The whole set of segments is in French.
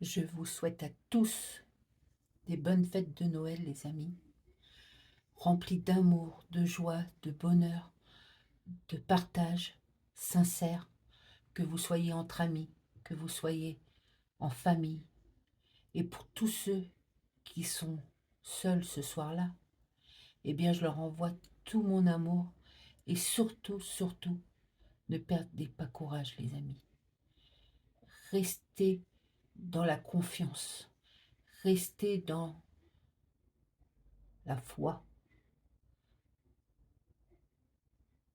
Je vous souhaite à tous des bonnes fêtes de Noël, les amis, remplies d'amour, de joie, de bonheur, de partage sincère, que vous soyez entre amis, que vous soyez en famille. Et pour tous ceux qui sont seuls ce soir-là, eh bien, je leur envoie tout mon amour et surtout, surtout, ne perdez pas courage, les amis. Restez dans la confiance, restez dans la foi.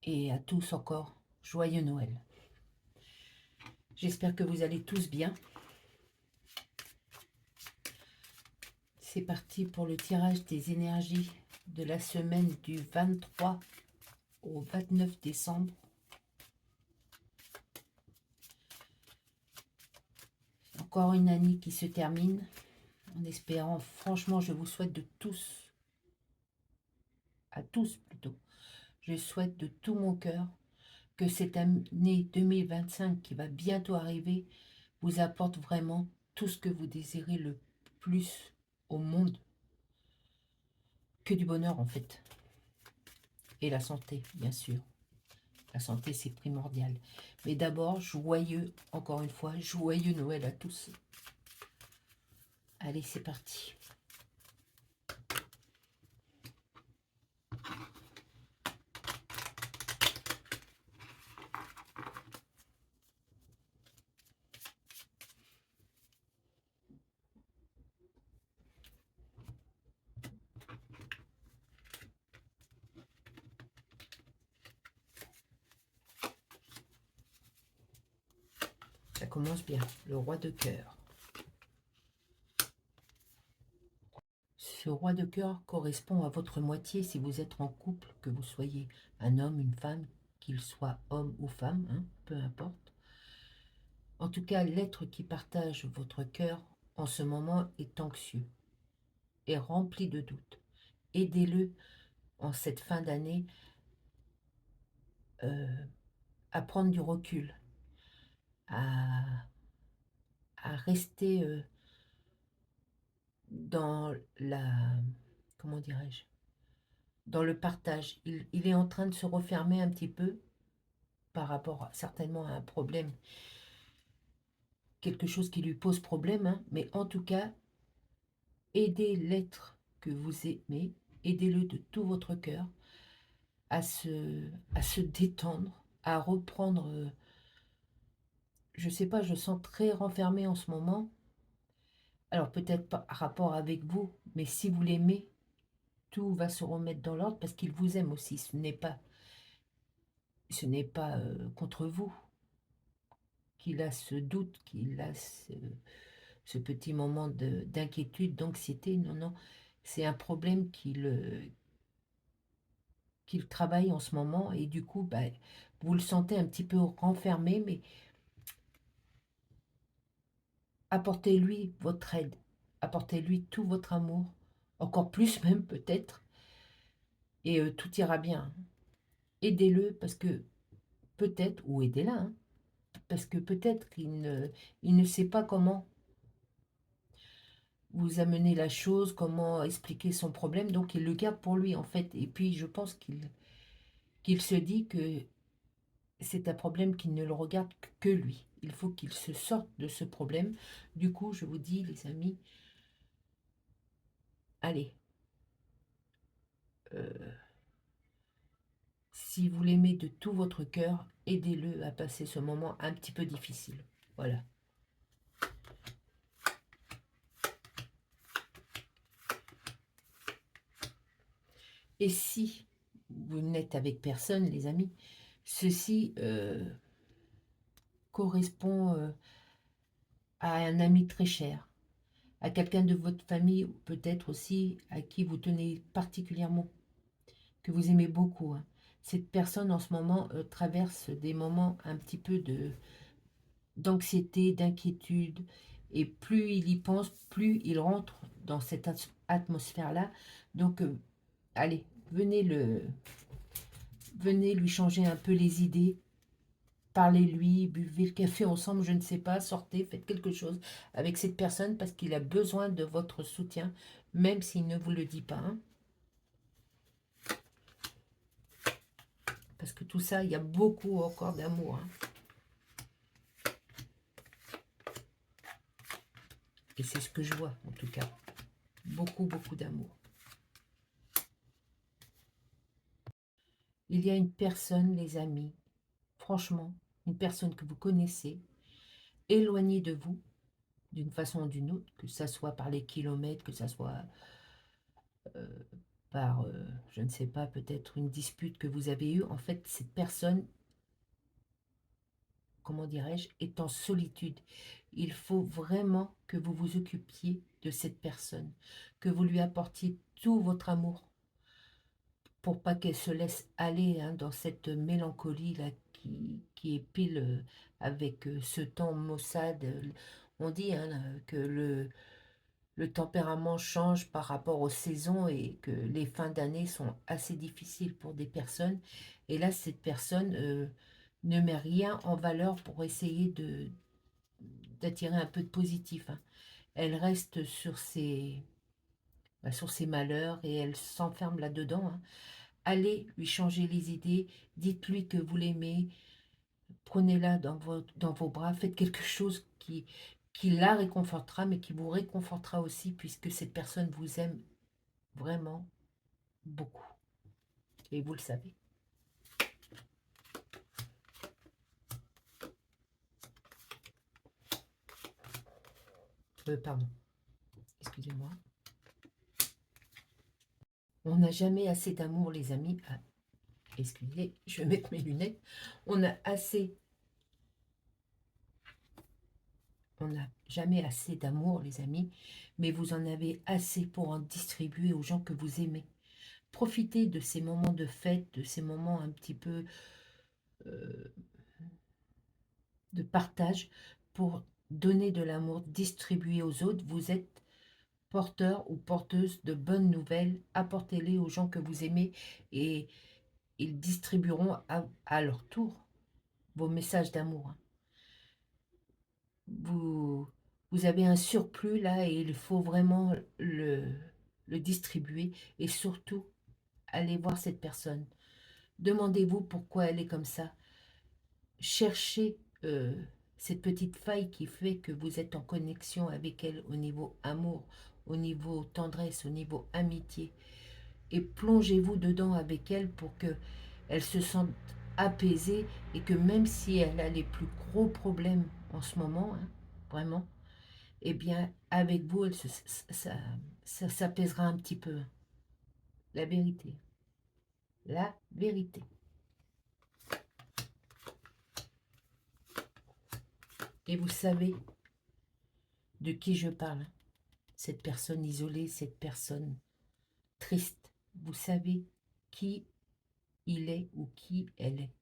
Et à tous encore, joyeux Noël. J'espère que vous allez tous bien. C'est parti pour le tirage des énergies de la semaine du 23 au 29 décembre. Encore une année qui se termine, en espérant, franchement, je vous souhaite de tous, à tous plutôt, je souhaite de tout mon cœur que cette année 2025 qui va bientôt arriver vous apporte vraiment tout ce que vous désirez le plus au monde. Que du bonheur en fait. Et la santé, bien sûr. La santé, c'est primordial. Mais d'abord, joyeux, encore une fois, joyeux Noël à tous. Allez, c'est parti. Ça commence bien. Le roi de cœur. Ce roi de cœur correspond à votre moitié si vous êtes en couple, que vous soyez un homme, une femme, qu'il soit homme ou femme, hein, peu importe. En tout cas, l'être qui partage votre cœur en ce moment est anxieux et rempli de doutes. Aidez-le en cette fin d'année à prendre du recul, à, à rester dans la, comment dirais-je, dans le partage. Il est en train de se refermer un petit peu par rapport certainement à un problème, quelque chose qui lui pose problème, hein, mais en tout cas, aidez l'être que vous aimez, aidez-le de tout votre cœur à se détendre, à reprendre, je sais pas, je sens très renfermé en ce moment. Alors peut-être pas par rapport avec vous, mais si vous l'aimez, tout va se remettre dans l'ordre parce qu'il vous aime aussi. Ce n'est pas contre vous qu'il a ce doute, qu'il a ce petit moment d'inquiétude, d'anxiété. Non, non, c'est un problème qu'il travaille en ce moment et du coup, bah, vous le sentez un petit peu renfermé, mais apportez-lui votre aide, apportez-lui tout votre amour, encore plus même peut-être, et tout ira bien. Aidez-le parce que peut-être, ou aidez-la, hein, parce que peut-être il ne sait pas comment vous amener la chose, comment expliquer son problème, donc il le garde pour lui en fait. Et puis je pense qu'il se dit que c'est un problème qui ne le regarde que lui. Il faut qu'il se sorte de ce problème. Du coup, je vous dis, les amis, allez, euh, si vous l'aimez de tout votre cœur, aidez-le à passer ce moment un petit peu difficile. Voilà. Et si vous n'êtes avec personne, les amis, ceci correspond à un ami très cher, à quelqu'un de votre famille, ou peut-être aussi à qui vous tenez particulièrement, que vous aimez beaucoup, hein. Cette personne en ce moment traverse des moments un petit peu d'anxiété, d'inquiétude, et plus il y pense, plus il rentre dans cette atmosphère-là. Donc, allez, venez lui changer un peu les idées, parlez-lui, buvez le café ensemble, je ne sais pas, sortez, faites quelque chose avec cette personne parce qu'il a besoin de votre soutien, même s'il ne vous le dit pas. Hein. Parce que tout ça, il y a beaucoup encore d'amour. Hein. Et c'est ce que je vois, en tout cas. Beaucoup, beaucoup d'amour. Il y a une personne, les amis, franchement, une personne que vous connaissez, éloignée de vous, d'une façon ou d'une autre, que ça soit par les kilomètres, que ça soit par, je ne sais pas, peut-être une dispute que vous avez eue. En fait, cette personne, comment dirais-je, est en solitude. Il faut vraiment que vous vous occupiez de cette personne, que vous lui apportiez tout votre amour pour pas qu'elle se laisse aller hein, dans cette mélancolie-là qui est pile avec ce temps maussade. On dit hein, que le tempérament change par rapport aux saisons et que les fins d'année sont assez difficiles pour des personnes. Et là, cette personne ne met rien en valeur pour essayer d'attirer un peu de positif. Hein. Elle reste sur ses malheurs et elle s'enferme là-dedans. Hein. Allez lui changer les idées, dites-lui que vous l'aimez, prenez-la dans vos bras, faites quelque chose qui la réconfortera, mais qui vous réconfortera aussi, puisque cette personne vous aime vraiment beaucoup. Et vous le savez. Pardon, excusez-moi. On n'a jamais assez d'amour, les amis. Ah, excusez, je vais mettre mes lunettes. On a assez... On n'a jamais assez d'amour, les amis, mais vous en avez assez pour en distribuer aux gens que vous aimez. Profitez de ces moments de fête, de ces moments un petit peu euh, de partage pour donner de l'amour, distribuer aux autres. Vous êtes porteur ou porteuse de bonnes nouvelles. Apportez-les aux gens que vous aimez et ils distribueront à leur tour vos messages d'amour. Hein. Vous avez un surplus là et il faut vraiment le distribuer et surtout allez voir cette personne. Demandez-vous pourquoi elle est comme ça. Cherchez cette petite faille qui fait que vous êtes en connexion avec elle au niveau amour, au niveau tendresse, au niveau amitié. Et plongez-vous dedans avec elle pour que elle se sente apaisée et que même si elle a les plus gros problèmes en ce moment, hein, vraiment, eh bien, avec vous, ça s'apaisera un petit peu. La vérité. La vérité. Et vous savez de qui je parle. Cette personne isolée, cette personne triste. Vous savez qui il est ou qui elle est.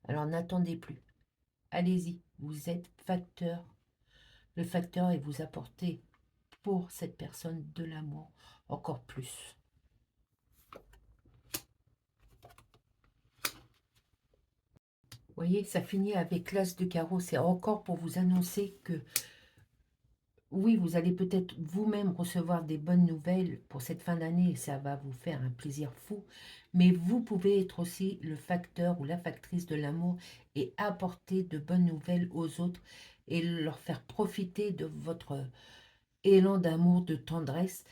Alors n'attendez plus. Allez-y, vous êtes facteur. Le facteur est vous apporter pour cette personne de l'amour encore plus. Vous voyez, ça finit avec l'as de carreau. C'est encore pour vous annoncer que oui, vous allez peut-être vous-même recevoir des bonnes nouvelles pour cette fin d'année et ça va vous faire un plaisir fou. Mais vous pouvez être aussi le facteur ou la factrice de l'amour et apporter de bonnes nouvelles aux autres et leur faire profiter de votre élan d'amour, de tendresse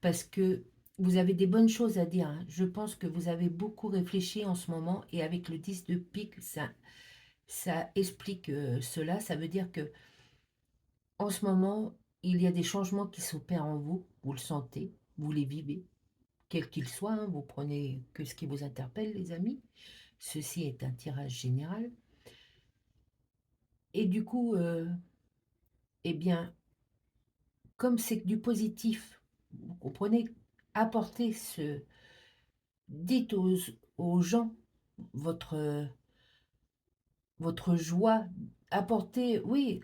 parce que vous avez des bonnes choses à dire. Hein. Je pense que vous avez beaucoup réfléchi en ce moment et avec le 10 de pique, ça explique cela. Ça veut dire que en ce moment, il y a des changements qui s'opèrent en vous, vous le sentez, vous les vivez, quels qu'ils soient, hein, vous prenez que ce qui vous interpelle, les amis. Ceci est un tirage général. Et du coup, eh bien, comme c'est du positif, vous comprenez, apportez ce... Dites aux gens votre joie, apportez, oui,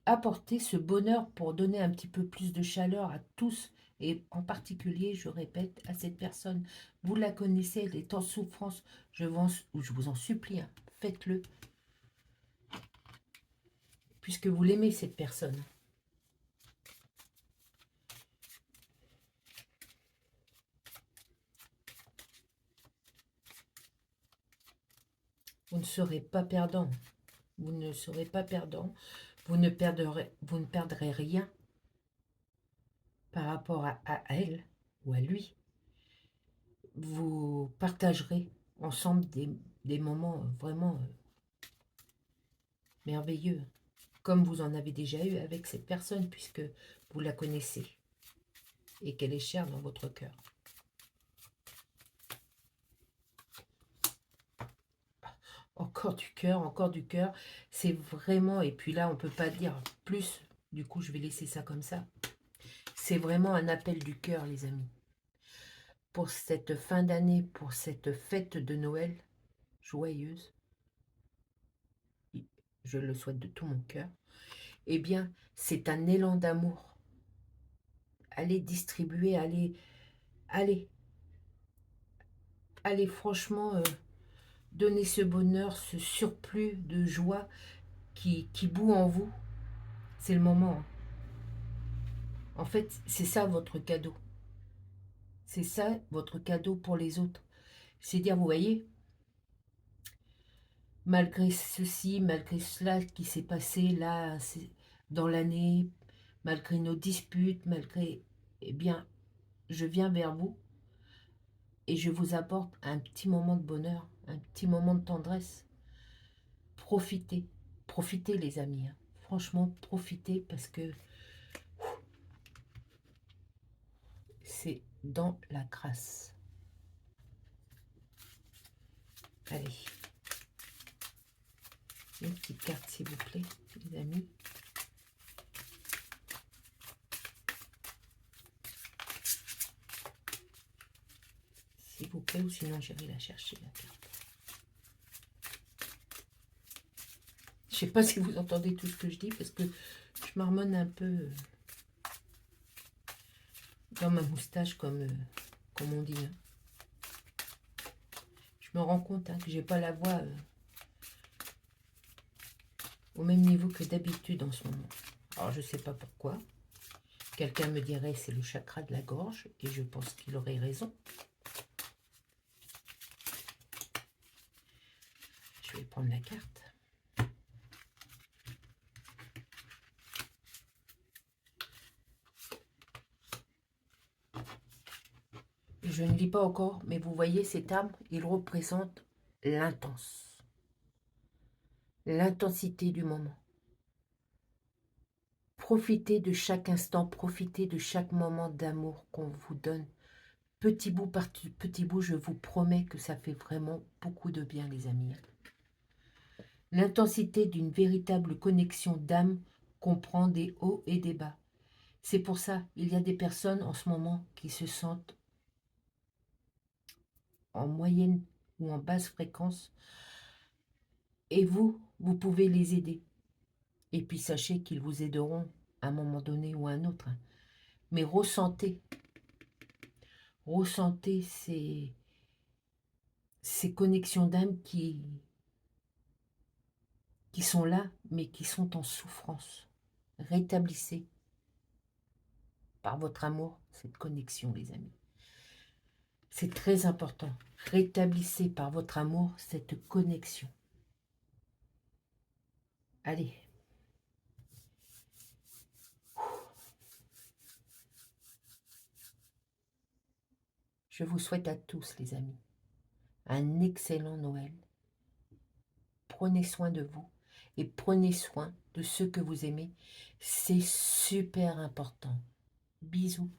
apporter ce bonheur pour donner un petit peu plus de chaleur à tous et en particulier, je répète, à cette personne. Vous la connaissez, elle est en souffrance. Je vous en supplie, hein, faites-le. puisque vous l'aimez, cette personne. Vous ne serez pas perdant. Vous ne serez pas perdant. Vous ne perdrez rien par rapport à elle ou à lui. Vous partagerez ensemble des moments vraiment merveilleux, comme vous en avez déjà eu avec cette personne, puisque vous la connaissez et qu'elle est chère dans votre cœur. Encore du cœur, c'est vraiment, et puis là on peut pas dire plus, du coup je vais laisser ça comme ça. C'est vraiment un appel du cœur, les amis. Pour cette fin d'année, pour cette fête de Noël joyeuse, je le souhaite de tout mon cœur, eh bien c'est un élan d'amour. Allez distribuer, allez, franchement, donner ce bonheur, ce surplus de joie qui bout en vous. C'est le moment. Hein. En fait, c'est ça votre cadeau. C'est ça votre cadeau pour les autres. C'est dire, vous voyez, malgré ceci, malgré cela qui s'est passé là, dans l'année, malgré nos disputes, malgré, eh bien, je viens vers vous et je vous apporte un petit moment de bonheur, un petit moment de tendresse. Profitez, profitez les amis. Hein. Franchement, profitez parce que c'est dans la grâce. Allez. Une petite carte, s'il vous plaît, les amis. S'il vous plaît, ou sinon j'irai la chercher, la carte. Je sais pas si vous entendez tout ce que je dis, parce que je marmonne un peu dans ma moustache, comme on dit. Hein. Je me rends compte que j'ai pas la voix au même niveau que d'habitude en ce moment. Alors, je sais pas pourquoi. Quelqu'un me dirait c'est le chakra de la gorge, et je pense qu'il aurait raison. Je vais prendre la carte. Je ne lis pas encore, mais vous voyez cet arbre, il représente l'intense. L'intensité du moment. Profitez de chaque instant, profitez de chaque moment d'amour qu'on vous donne. Petit bout par petit bout, je vous promets que ça fait vraiment beaucoup de bien, les amis. L'intensité d'une véritable connexion d'âme comprend des hauts et des bas. C'est pour ça, il y a des personnes en ce moment qui se sentent en moyenne ou en basse fréquence. Et vous pouvez les aider. Et puis sachez qu'ils vous aideront à un moment donné ou à un autre. Mais ressentez ces connexions d'âme qui sont là, mais qui sont en souffrance. Rétablissez par votre amour cette connexion, les amis. C'est très important. Rétablissez par votre amour cette connexion. Allez. Je vous souhaite à tous, les amis, un excellent Noël. Prenez soin de vous et prenez soin de ceux que vous aimez. C'est super important. Bisous.